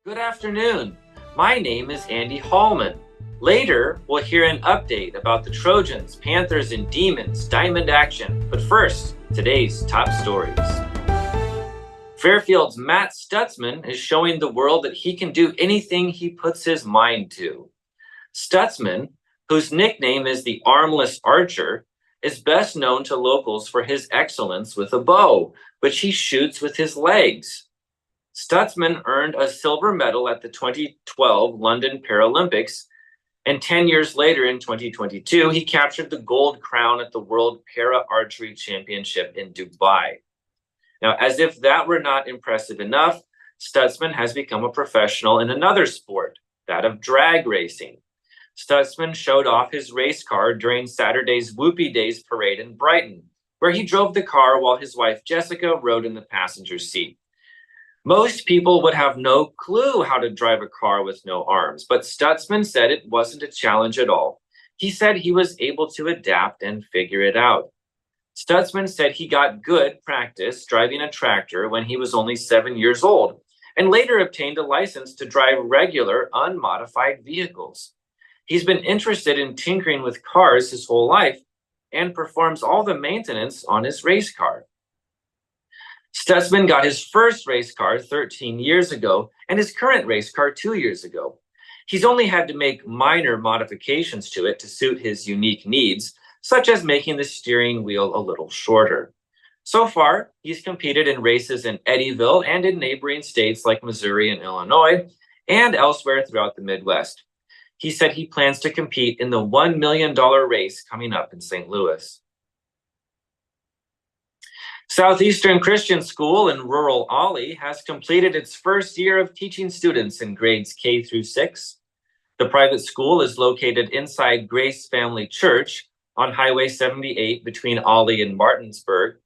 Good afternoon. My name is Andy Hallman. Later, we'll hear an update about the Trojans, Panthers, and Demons Diamond action. But first, today's top stories. Fairfield's Matt Stutzman is showing the world that he can do anything he puts his mind to. Stutzman, whose nickname is the Armless Archer, is best known to locals for his excellence with a bow, which he shoots with his legs. Stutzman earned a silver medal at the 2012 London Paralympics, and 10 years later in 2022, he captured the gold crown at the World Para Archery Championship in Dubai. Now, as if that were not impressive enough, Stutzman has become a professional in another sport, that of drag racing. Stutzman showed off his race car during Saturday's Whoopie Days parade in Brighton, where he drove the car while his wife Jessica rode in the passenger seat. Most people would have no clue how to drive a car with no arms, but Stutzman said it wasn't a challenge at all. He said he was able to adapt and figure it out. Stutzman said he got good practice driving a tractor when he was only 7 years old, and later obtained a license to drive regular, unmodified vehicles. He's been interested in tinkering with cars his whole life and performs all the maintenance on his race car. Stutzman got his first race car 13 years ago and his current race car 2 years ago. He's only had to make minor modifications to it to suit his unique needs, such as making the steering wheel a little shorter. So far, he's competed in races in Eddyville and in neighboring states like Missouri and Illinois, and elsewhere throughout the Midwest. He said he plans to compete in the $1 million race coming up in St. Louis. Southeastern Christian School in rural Ollie has completed its first year of teaching students in grades K through 6. The private school is located inside Grace Family Church on Highway 78 between Ollie and Martinsburg.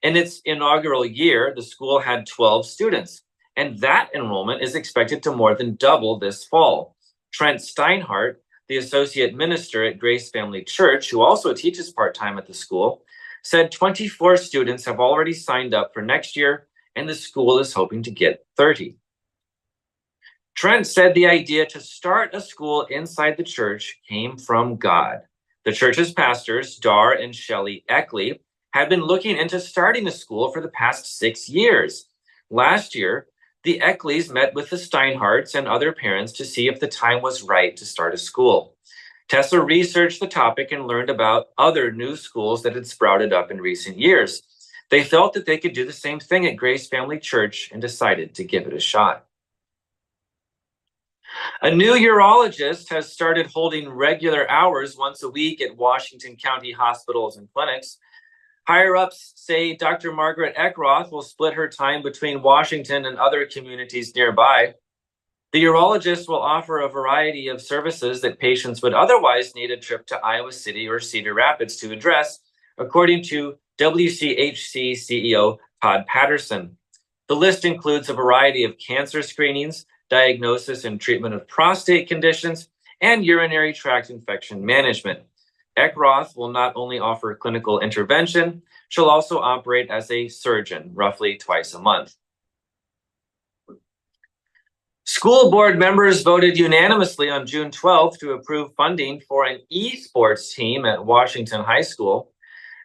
In its inaugural year, the school had 12 students, and that enrollment is expected to more than double this fall. Trent Steinhardt, the associate minister at Grace Family Church, who also teaches part-time at the school, said 24 students have already signed up for next year, and the school is hoping to get 30. Trent said the idea to start a school inside the church came from God. The church's pastors, Dar and Shelley Eckley, had been looking into starting a school for the past 6 years. Last year, the Eckleys met with the Steinhardts and other parents to see if the time was right to start a school. Tessa researched the topic and learned about other new schools that had sprouted up in recent years. They felt that they could do the same thing at Grace Family Church and decided to give it a shot. A new urologist has started holding regular hours once a week at Washington County hospitals and clinics. Higher-ups say Dr. Margaret Eckroth will split her time between Washington and other communities nearby. The urologist will offer a variety of services that patients would otherwise need a trip to Iowa City or Cedar Rapids to address, according to WCHC CEO Todd Patterson. The list includes a variety of cancer screenings, diagnosis and treatment of prostate conditions, and urinary tract infection management. Eckroth will not only offer clinical intervention, she'll also operate as a surgeon roughly twice a month. School board members voted unanimously on June 12th to approve funding for an esports team at Washington High School.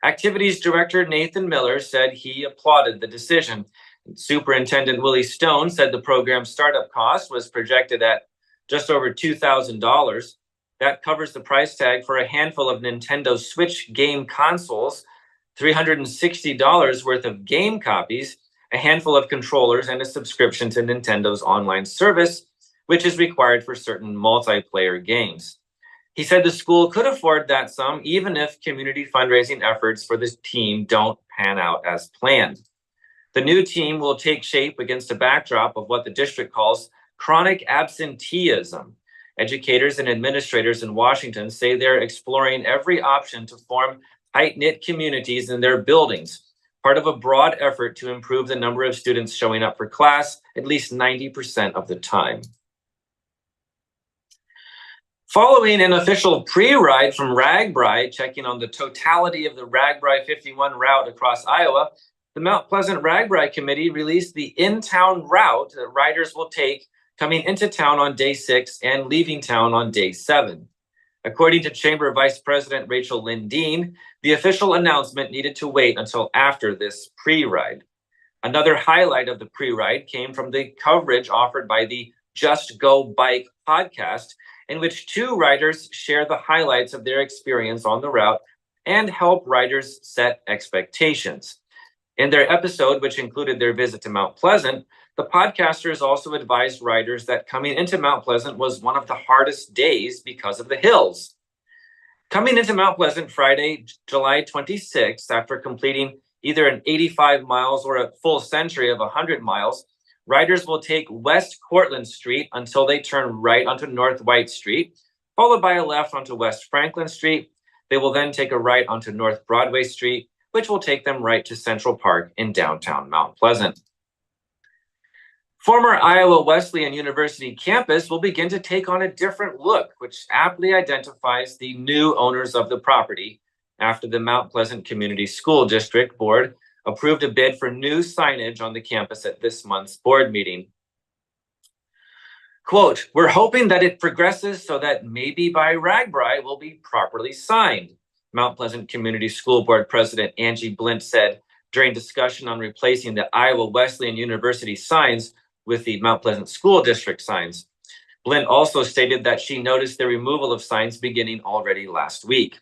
Activities Director Nathan Miller said he applauded the decision. Superintendent Willie Stone said the program's startup cost was projected at just over $2,000. That covers the price tag for a handful of Nintendo Switch game consoles, $360 worth of game copies, a handful of controllers, and a subscription to Nintendo's online service, which is required for certain multiplayer games. He said the school could afford that sum even if community fundraising efforts for this team don't pan out as planned. The new team will take shape against a backdrop of what the district calls chronic absenteeism. Educators and administrators in Washington say they're exploring every option to form tight-knit communities in their buildings, part of a broad effort to improve the number of students showing up for class at least 90% of the time. Following an official pre-ride from RAGBRAI checking on the totality of the RAGBRAI 51 route across Iowa, the Mount Pleasant RAGBRAI Committee released the in-town route that riders will take coming into town on day 6 and leaving town on day 7. According to Chamber Vice President Rachel Lindeen, the official announcement needed to wait until after this pre-ride. Another highlight of the pre-ride came from the coverage offered by the Just Go Bike podcast, in which 2 riders share the highlights of their experience on the route and help riders set expectations. In their episode, which included their visit to Mount Pleasant, the podcasters also advised riders that coming into Mount Pleasant was one of the hardest days because of the hills. Coming into Mount Pleasant Friday, July 26th, after completing either an 85 miles or a full century of 100 miles, riders will take West Cortlandt Street until they turn right onto North White Street, followed by a left onto West Franklin Street. They will then take a right onto North Broadway Street, which will take them right to Central Park in downtown Mount Pleasant. Former Iowa Wesleyan University campus will begin to take on a different look, which aptly identifies the new owners of the property after the Mount Pleasant Community School District Board approved a bid for new signage on the campus at this month's board meeting. Quote, "We're hoping that it progresses so that maybe by RAGBRAI will be properly signed," Mount Pleasant Community School Board President Angie Blint said during discussion on replacing the Iowa Wesleyan University signs with the Mount Pleasant School District signs. Blint also stated that she noticed the removal of signs beginning already last week.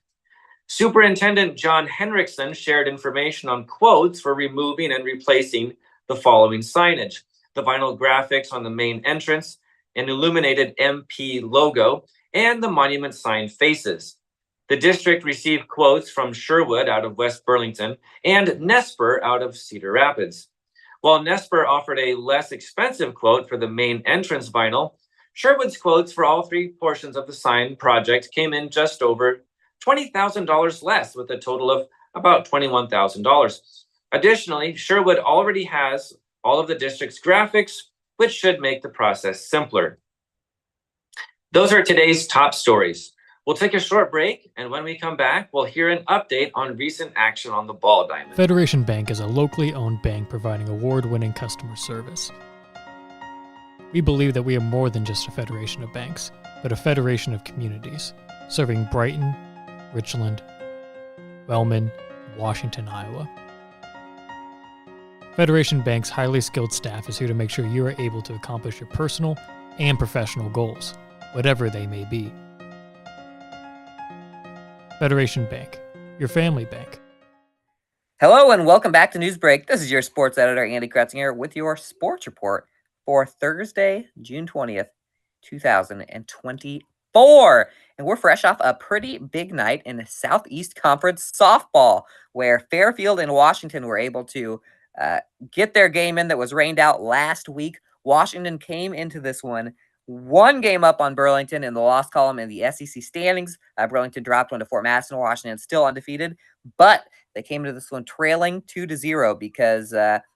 Superintendent John Henriksen shared information on quotes for removing and replacing the following signage: the vinyl graphics on the main entrance, an illuminated MP logo, and the monument sign faces. The district received quotes from Sherwood out of West Burlington and Nesper out of Cedar Rapids. While Nesper offered a less expensive quote for the main entrance vinyl, Sherwood's quotes for all 3 portions of the sign project came in just over $20,000 less, with a total of about $21,000. Additionally, Sherwood already has all of the district's graphics, which should make the process simpler. Those are today's top stories. We'll take a short break, and when we come back, we'll hear an update on recent action on the ball diamond. Federation Bank is a locally owned bank providing award-winning customer service. We believe that we are more than just a federation of banks, but a federation of communities, serving Brighton, Richland, Wellman, and Washington, Iowa. Federation Bank's highly skilled staff is here to make sure you are able to accomplish your personal and professional goals, whatever they may be. Federation Bank, your family bank. Hello and welcome back to Newsbreak. This is your sports editor, Andy Kretzinger, with your sports report for Thursday, June 20th, 2024. And we're fresh off a pretty big night in the Southeast Conference softball, where Fairfield and Washington were able to get their game in that was rained out last week. Washington came into this one 1 game up on Burlington in the loss column in the SEC standings. Burlington dropped 1 to Fort Madison. Washington still undefeated, but they came into this one trailing 2-0 because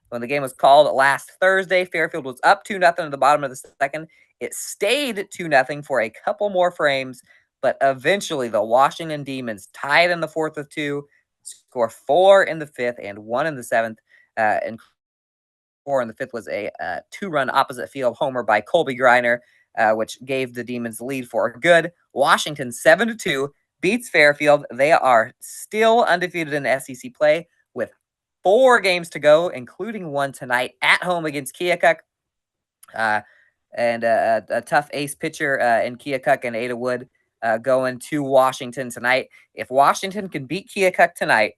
when the game was called last Thursday, Fairfield was up 2-0 at the bottom of the second. It stayed 2-0 for a couple more frames, but eventually the Washington Demons tied in the 4th with 2, score 4 in the 5th and 1 in the 7th, and 4 in the 5th was a 2-run opposite field homer by Colby Griner, which gave the Demons the lead for good. Washington 7-2 beats Fairfield. They are still undefeated in SEC play with 4 games to go, including one tonight at home against Keokuk. And a tough ace pitcher in Keokuk and Ada Wood going to Washington tonight. If Washington can beat Keokuk tonight,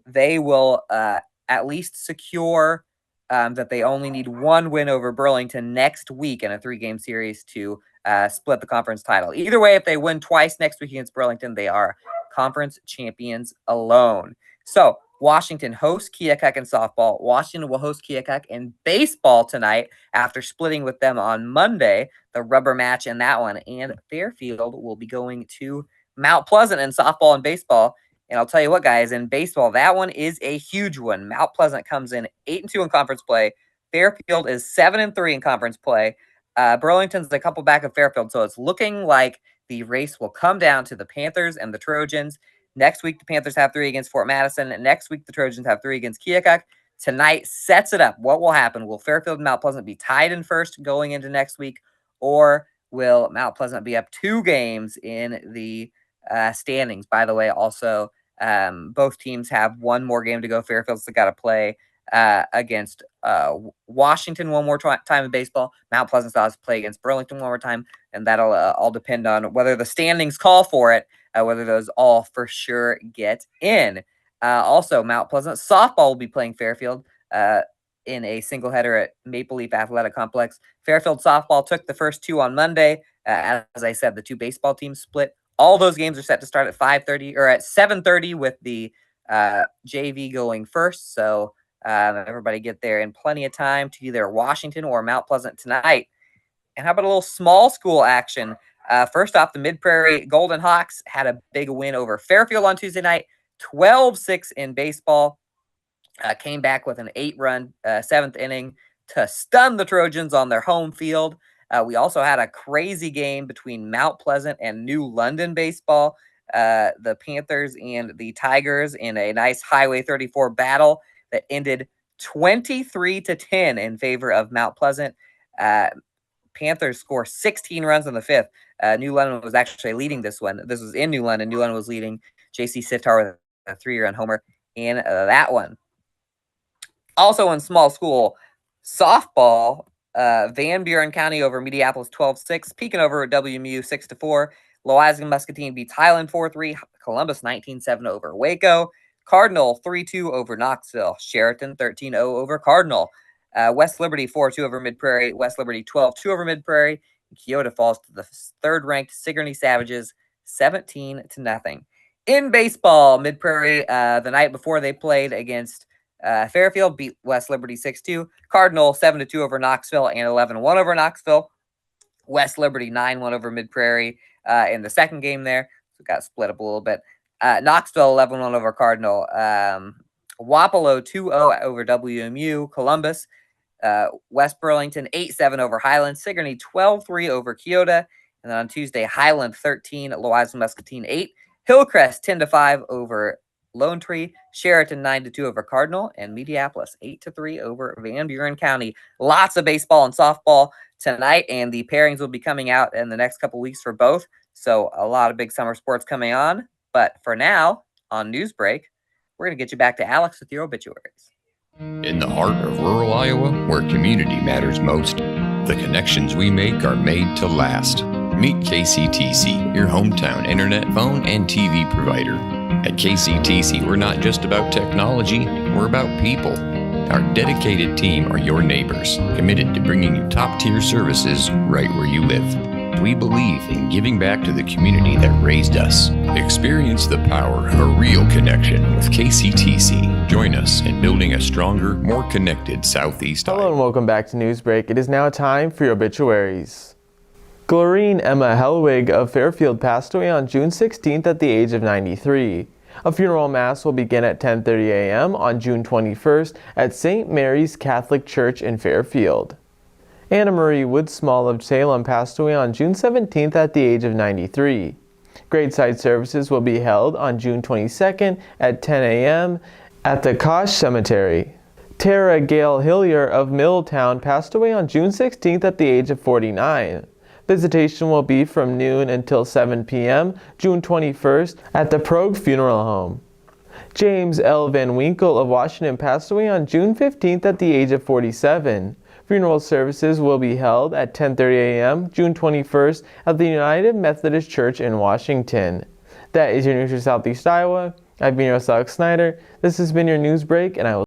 they will at least secure that they only need 1 win over Burlington next week in a 3-game series to split the conference title. Either way, if they win twice next week against Burlington, they are conference champions alone. So Washington hosts Keokuk in softball. Washington will host Keokuk in baseball tonight after splitting with them on Monday, the rubber match in that one. And Fairfield will be going to Mount Pleasant in softball and baseball. And I'll tell you what, guys, in baseball, that one is a huge one. Mount Pleasant comes in 8-2 in conference play. Fairfield is 7-3 in conference play. Burlington's a couple back of Fairfield, so it's looking like the race will come down to the Panthers and the Trojans. Next week, the Panthers have 3 against Fort Madison. Next week, the Trojans have 3 against Keokuk. Tonight sets it up. What will happen? Will Fairfield and Mount Pleasant be tied in first going into next week? or will Mount Pleasant be up 2 games in the standings? By the way, also, both teams have one more game to go. Fairfield's got to play against Washington one more time in baseball. Mount Pleasant still has to play against Burlington one more time, and that'll all depend on whether the standings call for it, whether those all for sure get in. Also, Mount Pleasant softball will be playing Fairfield in a single header at Maple Leaf Athletic Complex. Fairfield softball took the first 2 on Monday. As I said, the 2 baseball teams split. All those games are set to start at 5:30 or at 7:30 with the JV going first. So everybody get there in plenty of time to either Washington or Mount Pleasant tonight. And how about a little small school action? First off, the Mid-Prairie Golden Hawks had a big win over Fairfield on Tuesday night, 12-6 in baseball. Came back with an 8-run 7th inning to stun the Trojans on their home field. We also had a crazy game between Mount Pleasant and New London baseball. The Panthers and the Tigers in a nice Highway 34 battle that ended 23-10 in favor of Mount Pleasant. Panthers score 16 runs in the 5th. New London was actually leading this one. This was in New London. New London was leading. J.C. Sitar with a 3-run homer in that one. Also in small school softball, Van Buren County over Mediapolis 12-6, Pekin over WMU 6-4. Loizaga Muscatine beats Highland 4-3. Columbus 19-7 over Waco. Cardinal 3-2 over Knoxville. Sheraton 13-0 over Cardinal. West Liberty 4-2 over Mid-Prairie. West Liberty 12-2 over Mid-Prairie. Kyoto falls to the 3rd-ranked Sigourney Savages 17-0. In baseball, Mid-Prairie, the night before they played against Fairfield, beat West Liberty 6-2. Cardinal 7-2 over Knoxville and 11-1 over Knoxville. West Liberty 9-1 over Mid-Prairie in the second game there. So it got split up a little bit. Knoxville 11-1 over Cardinal. Wapello 2-0 over WMU. Columbus, West Burlington 8-7 over Highland. Sigourney 12-3 over Kyoto. And then on Tuesday, Highland 13, Loizaga Muscatine 8. Hillcrest 10-5 over Lone Tree. Sheraton 9-2 over Cardinal. And Mediapolis 8-3 over Van Buren County. Lots of baseball and softball tonight, and the pairings will be coming out in the next couple weeks for both. So a lot of big summer sports coming on. But for now, on Newsbreak, we're going to get you back to Alex with your obituaries. In the heart of rural Iowa, where community matters most, the connections we make are made to last. Meet KCTC, your hometown internet, phone, and TV provider. At KCTC, we're not just about technology, we're about people. Our dedicated team are your neighbors, committed to bringing you top-tier services right where you live. We believe in giving back to the community that raised us. Experience the power of a real connection with KCTC. Join us in building a stronger, more connected Southeast Hello Iowa. and welcome back to Newsbreak. It is now time for your obituaries. Glorine Emma Hellwig of Fairfield passed away on June 16th at the age of 93. A funeral mass will begin at 10:30 a.m. on June 21st at St. Mary's Catholic Church in Fairfield. Anna Marie Woodsmall of Salem passed away on June 17th at the age of 93. Graveside services will be held on June 22nd at 10 a.m. at the Kosh Cemetery. Tara Gale Hillier of Middletown passed away on June 16th at the age of 49. Visitation will be from noon until 7 p.m. June 21st at the Progue Funeral Home. James L. Van Winkle of Washington passed away on June 15th at the age of 47. Funeral services will be held at 10:30 a.m. June 21st at the United Methodist Church in Washington. That is your news for Southeast Iowa. I've been your host, Alex Snyder. This has been your news break, and I will